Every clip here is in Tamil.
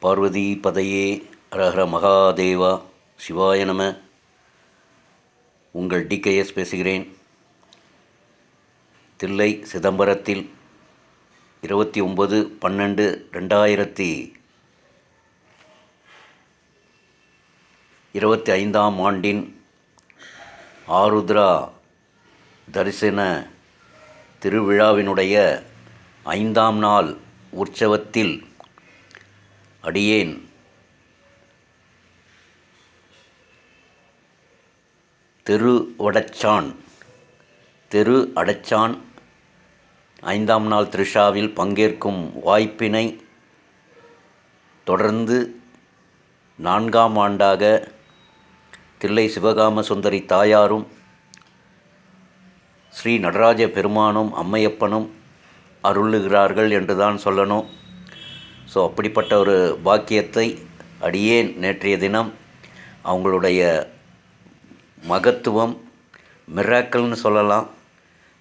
பார்வதி பதையே ஹரஹர மகாதேவா. சிவாய நம. உங்கள் டிகேஎஸ் பேசுகிறேன். தில்லை சிதம்பரத்தில் 29/12/2025 ஆண்டின் ஆருத்ரா தரிசன திருவிழாவினுடைய 5ஆம் நாள் உற்சவத்தில் அடியேன் தெரு அடைச்சான் 5ஆம் நாள் திருஷாவில் பங்கேற்கும் வாய்ப்பினை தொடர்ந்து 4ஆம் ஆண்டாக தில்லை சிவகாம சுந்தரி தாயாரும் ஸ்ரீ நடராஜ பெருமானும் அம்மையப்பனும் அருளுகிறார்கள் என்று தான் சொல்லணும். ஸோ அப்படிப்பட்ட ஒரு பாக்கியத்தை அடியேன் நேற்றைய தினம் அவங்களுடைய மகத்துவம் மிராக்கல்னு சொல்லலாம்.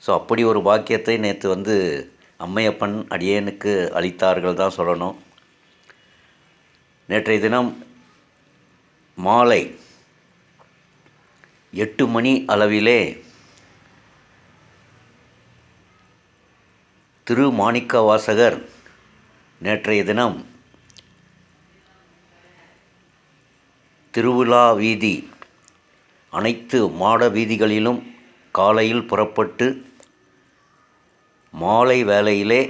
ஸோ அப்படி ஒரு பாக்கியத்தை நேற்று அம்மையப்பன் அடியேனுக்கு அளித்தார்கள் தான் சொல்லணும். நேற்றைய தினம் மாலை 8 மணி அளவிலே திருமாணிக்கவாசகர் நேற்றைய தினம் திருவிழா வீதி அனைத்து மாட வீதிகளிலும் காலையில் புறப்பட்டு மாலை வேளையிலே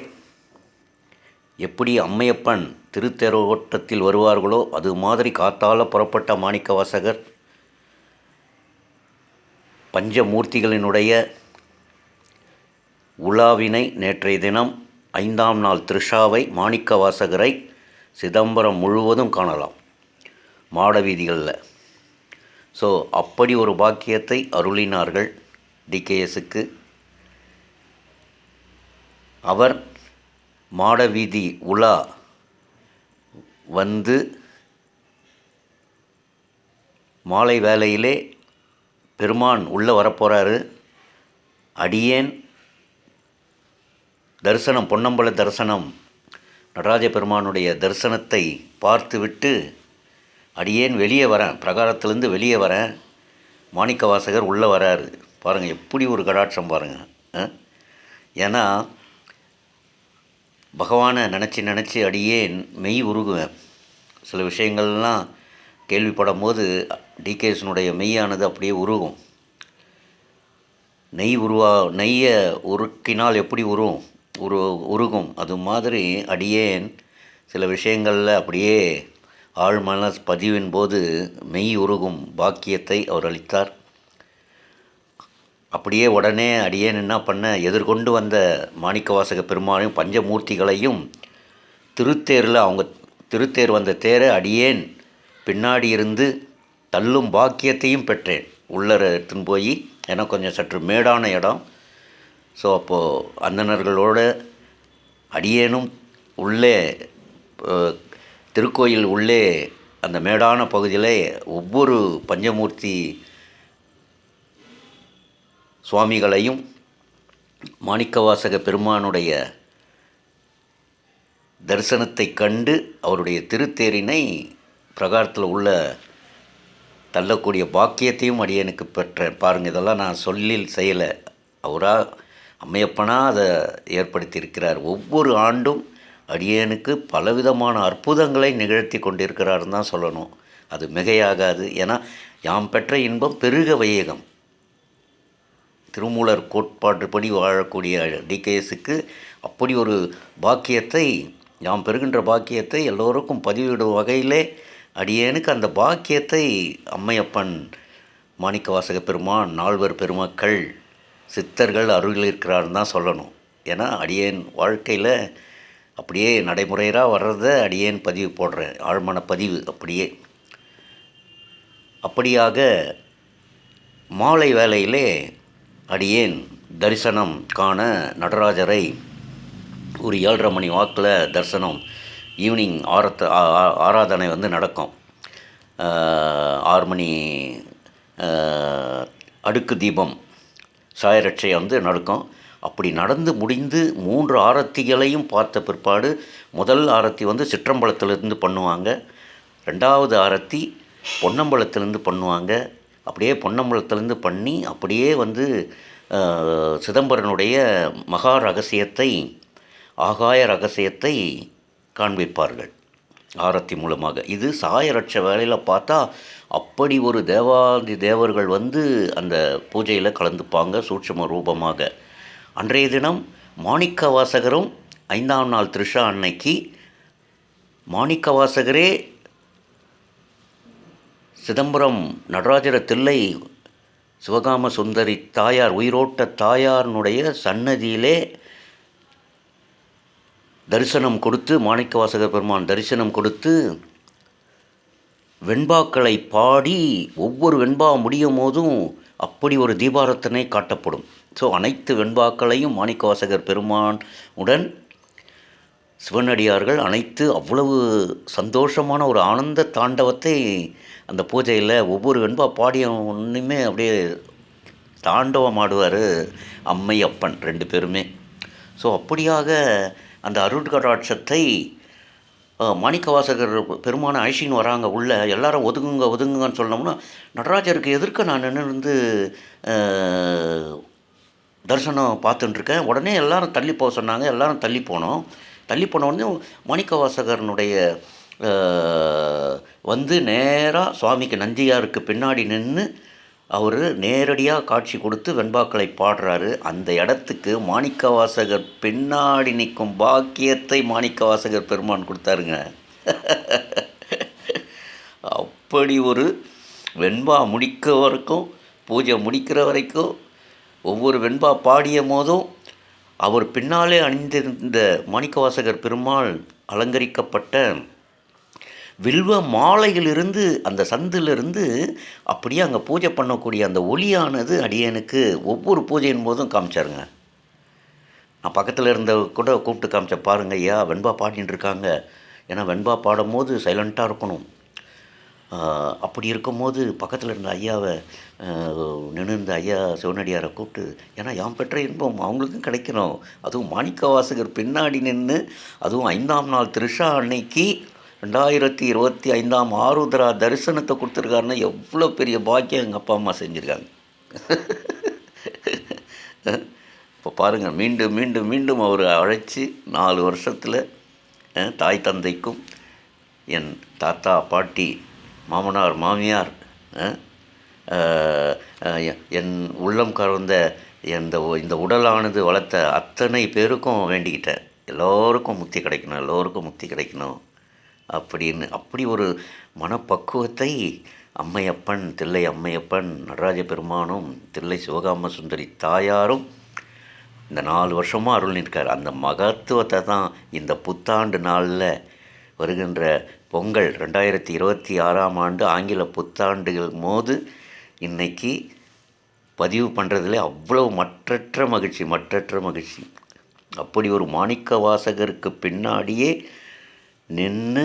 எப்படி அம்மையப்பன் திருத்தேரோட்டத்தில் வருவார்களோ அது மாதிரி காத்தால புறப்பட்ட மாணிக்கவாசகர் பஞ்சமூர்த்திகளினுடைய உலாவினை நேற்றைய தினம் 5ஆம் நாள் திருஷாவை மாணிக்கவாசகரை சிதம்பரம் முழுவதும் காணலாம் மாட வீதிகளில். ஸோ அப்படி ஒரு பாக்கியத்தை அருளினார்கள் டிகேஎஸ்க்கு. அவர் மாட வீதி உலா வந்து மாலை வேளையிலே பெருமான் உள்ளே வரப்போகிறாரு. அடியேன் தரிசனம், பொன்னம்பல தரிசனம், நடராஜ பெருமானுடைய தரிசனத்தை பார்த்துவிட்டு அடியேன் வெளியே வரேன், பிரகாரத்திலேருந்து வெளியே வரேன். மாணிக்கவாசகர் உள்ளே வராரு. பாருங்கள் எப்படி ஒரு கடாட்சம் பாருங்கள். ஏன்னா பகவானை நினச்சி அடியேன் மெய் உருகுவேன். சில விஷயங்கள்லாம் கேள்விப்படும் போது டிகேஎஸ்னுடைய மெய்யானது அப்படியே உருகும். நெய்யை உருக்கினால் எப்படி உருகும் அது மாதிரி அடியேன் சில விஷயங்களில் அப்படியே ஆழ்மன பதிவின் போது மெய் உருகும் பாக்கியத்தை அவர் அளித்தார். அப்படியே உடனே அடியேன் என்ன பண்ண, எதிர்கொண்டு வந்த மாணிக்கவாசக பெருமானையும் பஞ்சமூர்த்திகளையும் திருத்தேரில் அவங்க திருத்தேர் வந்த தேரை அடியேன் பின்னாடி இருந்து தள்ளும் பாக்கியத்தையும் பெற்றேன். உள்ளர எடுத்துன்னு போய் எனக்கு கொஞ்சம் சற்று மேடான இடம். ஸோ அப்போது அந்தணர்களோடு அடியேனும் உள்ளே திருக்கோயில் உள்ளே அந்த மேடான பகுதியில் ஒவ்வொரு பஞ்சமூர்த்தி சுவாமிகளையும் மாணிக்கவாசக பெருமானுடைய தரிசனத்தை கண்டு அவருடைய திருத்தேரினை பிரகாரத்தில் உள்ள தள்ளக்கூடிய பாக்கியத்தையும் அடியனுக்கு பெற்றேன். பாருங்கள், இதெல்லாம் நான் செய்யலை, அவராக அம்மையப்பனாக அதை ஏற்படுத்தியிருக்கிறார். ஒவ்வொரு ஆண்டும் அடியேனுக்கு பலவிதமான அற்புதங்களை நிகழ்த்தி கொண்டிருக்கிறாருன்னு தான் சொல்லணும். அது மிகையாகாது. ஏன்னா யாம் பெற்ற இன்பம் பெருக வையகம், திருமூலர் கோட்பாட்டுப்படி வாழக்கூடிய டிகேஎஸ்க்கு அப்படி ஒரு பாக்கியத்தை, யாம் பெறுகின்ற பாக்கியத்தை எல்லோருக்கும் பதிவிடும் வகையிலே அடியேனுக்கு அந்த பாக்கியத்தை அம்மையப்பன் மாணிக்கவாசக பெருமான், நால்வர் பெருமக்கள், சித்தர்கள் அருளிருக்கிறார்னு தான் சொல்லணும். ஏன்னா அடியேன் வாழ்க்கையில் அப்படியே நடைமுறையாக வர்றதை அடியேன் பதிவு போடுறேன், ஆழ்மன பதிவு. அப்படியாக மாலை வேளையிலே அடியேன் தரிசனம் காண நடராஜரை ஒரு 7:30 மணி வாக்கில் தரிசனம், ஈவினிங் ஆராதனை நடக்கும். 6 மணி அடுக்கு தீபம் சாயரட்சை நடக்கும். அப்படி நடந்து முடிந்து 3 ஆரத்திகளையும் பார்த்த பிற்பாடு முதல் ஆரத்தி வந்து சிற்றம்பலத்திலேருந்து பண்ணுவாங்க, 2வது ஆரத்தி பொன்னம்பலத்திலேருந்து பண்ணுவாங்க. அப்படியே பொன்னம்பலத்திலேருந்து பண்ணி அப்படியே வந்து சிதம்பரனுடைய மகா ரகசியத்தை, ஆகாய ரகசியத்தை காண்பிப்பார்கள் ஆரத்தி மூலமாக. இது சாயரட்ச வேலையில் பார்த்தா அப்படி ஒரு தேவாதி தேவர்கள் வந்து அந்த பூஜையில் கலந்துப்பாங்க சூட்சும ரூபமாக. அன்றைய தினம் மாணிக்க வாசகரும் 5ஆம் நாள் திருஷா அன்னைக்கு மாணிக்க வாசகரே சிதம்பரம் நடராஜர தில்லை சிவகாம சுந்தரி தாயார், உயிரோட்ட தாயாரினுடைய சன்னதியிலே தரிசனம் கொடுத்து, மாணிக்க வாசகர் பெருமான் தரிசனம் கொடுத்து வெண்பாக்களை பாடி ஒவ்வொரு வெண்பா முடியும் போதும் அப்படி ஒரு தீபாரத்தனை காட்டப்படும். ஸோ அனைத்து வெண்பாக்களையும் மாணிக்க வாசகர் பெருமான் உடன் சிவனடியார்கள் அனைத்து அவ்வளவு சந்தோஷமான ஒரு ஆனந்த தாண்டவத்தை அந்த பூஜையில் ஒவ்வொரு வெண்பா பாடிய ஒன்றுமே அப்படியே தாண்டவம் ஆடுவார் அம்மை அப்பன் 2 பேருமே. ஸோ அப்படியாக அந்த அருட்கடாட்சத்தை மாணிக்கவாசகர் பெருமானை அழைச்சின்னு வராங்க உள்ளே. எல்லாரும் ஒதுங்குங்க ஒதுங்குங்கன்னு சொன்னோம்னா நடராஜருக்கு எதிர்க்க நான் நின்று தரிசனம் பார்த்துட்டுருக்கேன். உடனே எல்லாரும் தள்ளி போக சொன்னாங்க. எல்லாரும் தள்ளி போனோம். தள்ளி போனோடனே மாணிக்கவாசகர்னுடைய வந்து நேராக சுவாமிக்கு நந்தியாருக்கு பின்னாடி நின்று அவர் நேரடியாக காட்சி கொடுத்து வெண்பாக்களை பாடுறாரு. அந்த இடத்துக்கு மாணிக்கவாசகர் பின்னாடி நிற்கும் பாக்கியத்தை மாணிக்கவாசகர் பெருமான் கொடுத்தாருங்க. அப்படி ஒரு வெண்பா முடிக்க வரைக்கும், பூஜை முடிக்கிற வரைக்கும் ஒவ்வொரு வெண்பா பாடிய போதும் அவர் பின்னாலே அணிந்திருந்த மாணிக்கவாசகர் பெருமாள் அலங்கரிக்கப்பட்ட வில்வ மாலையிலிருந்து, அந்த சந்திலிருந்து அப்படியே அங்கே பூஜை பண்ணக்கூடிய அந்த ஒளியானது அடியனுக்கு ஒவ்வொரு பூஜையின் போதும் காமிச்சாருங்க. நான் பக்கத்தில் இருந்த கூட கூப்பிட்டு காமிச்சேன், பாருங்க ஐயா வெண்பா பாடின்னு இருக்காங்க. ஏன்னா வெண்பா பாடும் போது சைலண்ட்டாக இருக்கணும். அப்படி இருக்கும்போது பக்கத்தில் இருந்த ஐயாவை நின்று இருந்த ஐயா சிவனடியாரை கூப்பிட்டு, ஏன்னா யாம் பெற்ற இன்பம் அவங்களுக்கும் கிடைக்கணும். அதுவும் மாணிக்கவாசகர் பின்னாடி நின்று, அதுவும் 5ஆம் நாள் திருஷா அன்னைக்கு 2025 ஆருத்ரா தரிசனத்தை கொடுத்துருக்காருன்னா எவ்வளோ பெரிய பாக்கியம் எங்கள் அப்பா அம்மா செஞ்சுருக்காங்க. இப்போ பாருங்கள், மீண்டும் மீண்டும் மீண்டும் அவர் அழைச்சி 4 வருஷத்தில் தாய் தந்தைக்கும், என் தாத்தா பாட்டி மாமனார் மாமியார், என் உள்ளம் கறந்த இந்த உடலானது வளர்த்த அத்தனை பேருக்கும் வேண்டிக்கிட்டேன். எல்லோருக்கும் முக்தி கிடைக்கணும், எல்லோருக்கும் முக்தி கிடைக்கணும் அப்படின்னு. அப்படி ஒரு மனப்பக்குவத்தை அம்மையப்பன், தில்லை அம்மையப்பன், நடராஜ பெருமானும், தில்லை சிவகாம சுந்தரி தாயாரும் இந்த 4 வருஷமாக அருள்னிருக்கார். அந்த மகத்துவத்தை தான் இந்த புத்தாண்டு நாளில் வருகின்ற பொங்கல் 2026ஆம் ஆண்டு ஆங்கில புத்தாண்டுகள் போது இன்றைக்கி பதிவு பண்ணுறதுல அவ்வளோ மற்றற்ற மகிழ்ச்சி. அப்படி ஒரு மாணிக்க வாசகருக்கு பின்னாடியே நின்று,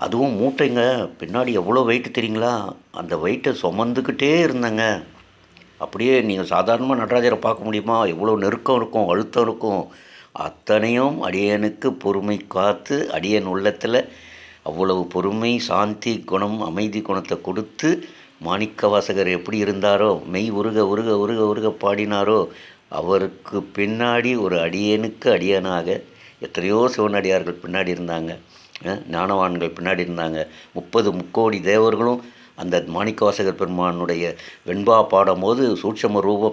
அதுவும் மூட்டைங்க பின்னாடி எவ்வளோ வெயிட்டு தெரியுங்களா, அந்த வெயிட்டை சுமந்துக்கிட்டே இருந்தேங்க. அப்படியே நீங்கள் சாதாரணமாக நடராஜரை பார்க்க முடியுமா, எவ்வளோ நெருக்கம் இருக்கும், அழுத்தம் இருக்கும். அத்தனையும் அடியனுக்கு பொறுமை காத்து, அடியன் உள்ளத்தில் அவ்வளவு பொறுமை, சாந்தி குணம், அமைதி குணத்தை கொடுத்து, மாணிக்க வாசகர் எப்படி இருந்தாரோ, மெய் உருக பாடினாரோ, அவருக்கு பின்னாடி ஒரு அடியனுக்கு அடியனாக எத்தனையோ சிவனடியார்கள் பின்னாடி இருந்தாங்க, ஞானவான்கள் பின்னாடி இருந்தாங்க. 30 முக்கோடி தேவர்களும் அந்த மாணிக்க வாசகர் பெருமானுடைய வெண்பா பாடும் போது சூட்சம ரூப